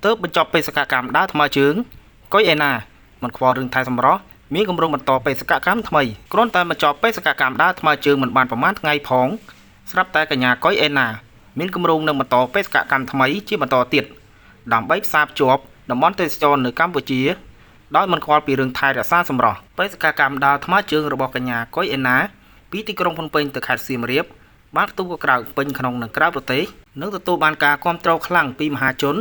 ទើបបញ្ចប់បេសកកម្មដើរថ្មើរជើងកុយឯណាមិនខ្វល់រឿងថែសម្រស់មានគម្រោងបន្តបេសកកម្មថ្មីគ្រាន់តែបញ្ចប់បេសកកម្មដើរថ្មើរជើងមិនបានប្រមាណថ្ងៃផងស្រាប់តែកញ្ញាកុយឯណាមានគម្រោងនឹងបន្តបេសកកម្មថ្មីជាបន្តទៀតដើម្បីផ្សារភ្ជាប់តំបន់ទេសចរនៅកម្ពុជាដោយមិនខ្វល់ពីរឿងថែរក្សាសម្រស់បេសកកម្មដើរថ្មើរជើងរបស់កញ្ញាកុយឯណាពីទីក្រុងភ្នំពេញទៅខេត្តសៀមរាបបានផ្ទុះកក្រៅពេញក្នុងនិងក្រៅប្រទេសនិងទទួលបានការគាំទ្រខ្លាំងពីមហាជន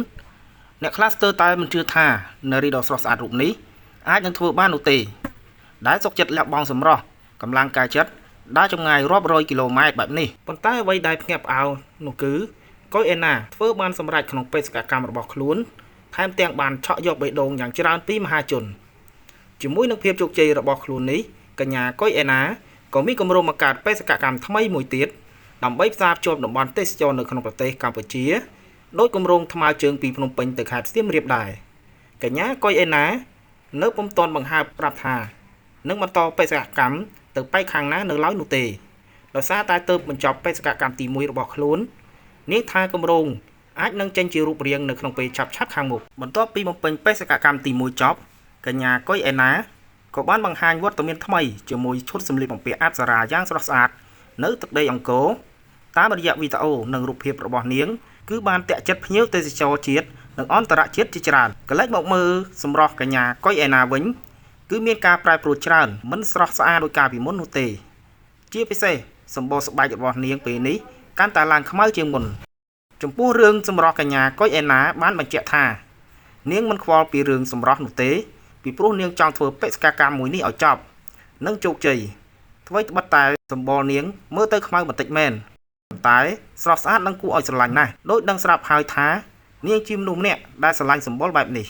អ្នកខ្លះស្ទើរតែមិនជឿថានារីដ៏ស្រស់ស្អាតរូបនេះអាចនឹងធ្វើបាននោះទេដែលសុខចិត្តលះបង់សម្រស់កម្លាំងកាយចិត្តដើរចម្ងាយរាប់រយគីឡូម៉ែត្របែបនេះប៉ុន្តែអ្វីដែលភ្ញាក់ផ្អើលនោះគឺកុយឯណាធ្វើបានសម្រេចក្នុងបេសកកម្មរបស់ខ្លួនថែមទាំងបានឆក់យកបេះដូងយ៉ាងច្រើនពីមហាជនជាមួយនឹងភាពជោគជ័យរបស់ខ្លួននេះកញ្ញាកុយឯណាក៏មានគម្រោងបង្កើតបេសកកម្មថ្មីមួយទៀតដើម្បីផ្សារភ្ជាប់តំបន់ទេសចរនៅក្នុងប្រទេសកម្ពុជាដោយគម្រោងថ្មើរជើងពីភ្នំពេញទៅខេត្តសៀមរាបដែរកញ្ញាកុយឯណានៅពុំទាន់បង្ហើបប្រាប់ថានឹងបន្តបេសកកម្មទៅប៉ែកខាងណានៅឡើយនោះទេដោយសារតែទើបបញ្ចប់បេសកកម្មទី1របស់ខ្លួននាងថាគម្រោងអាចនឹងចេញជារូបរាងនៅក្នុងពេលឆាប់ៗខាងមុខបន្ទាប់ពីបំពេញបេសកកម្មទី1ចប់កញ្ញាកុយឯណាក៏បានបង្ហាញវត្តមានថ្មីជាមួយឈុតសម្លៀកបំពាក់អប្សរាយ៉ាងស្រស់ស្អាតនៅទឹកដីអង្គរតាមរយៈវីដេអូនិងរូបភាពរបស់នាងគឺបានទាក់ចិត្តភ្ញៀវទេសចរជាតិនិងអន្តរជាតិជាច្រើនកលិចមកមើលសម្រស់កញ្ញាកុយឯណាវិញគឺមានការប្រែប្រួលច្រើនមិនស្រស់ស្អាតដូចកាលពីមុននោះទេជាពិសេសសម្បល់ស្បែករបស់នាងពេលនេះកាន់តែឡើងខ្មៅជាងមុនចំពោះរឿងសម្រស់កញ្ញាកុយឯណាបានបញ្ជាក់ថានាងមិនខ្វល់ពីរឿងសម្រស់នោះទេពីព្រោះនាងចង់ធ្វើបេសកកម្មមួយនេះឲ្យចប់និងជោគជ័យអ្វីត្បិតតែសម្បល់នាងមើលទៅខ្មៅបន្តិចមែនតែស្រស់ស្អាតនិងគួរឲ្យស្រឡាញ់ណាស់ដោយដឹងស្រាប់ហើយថានាងជាមនុស្សម្នាក់ដែលស្រឡាញ់សម្បល់បែបនេះ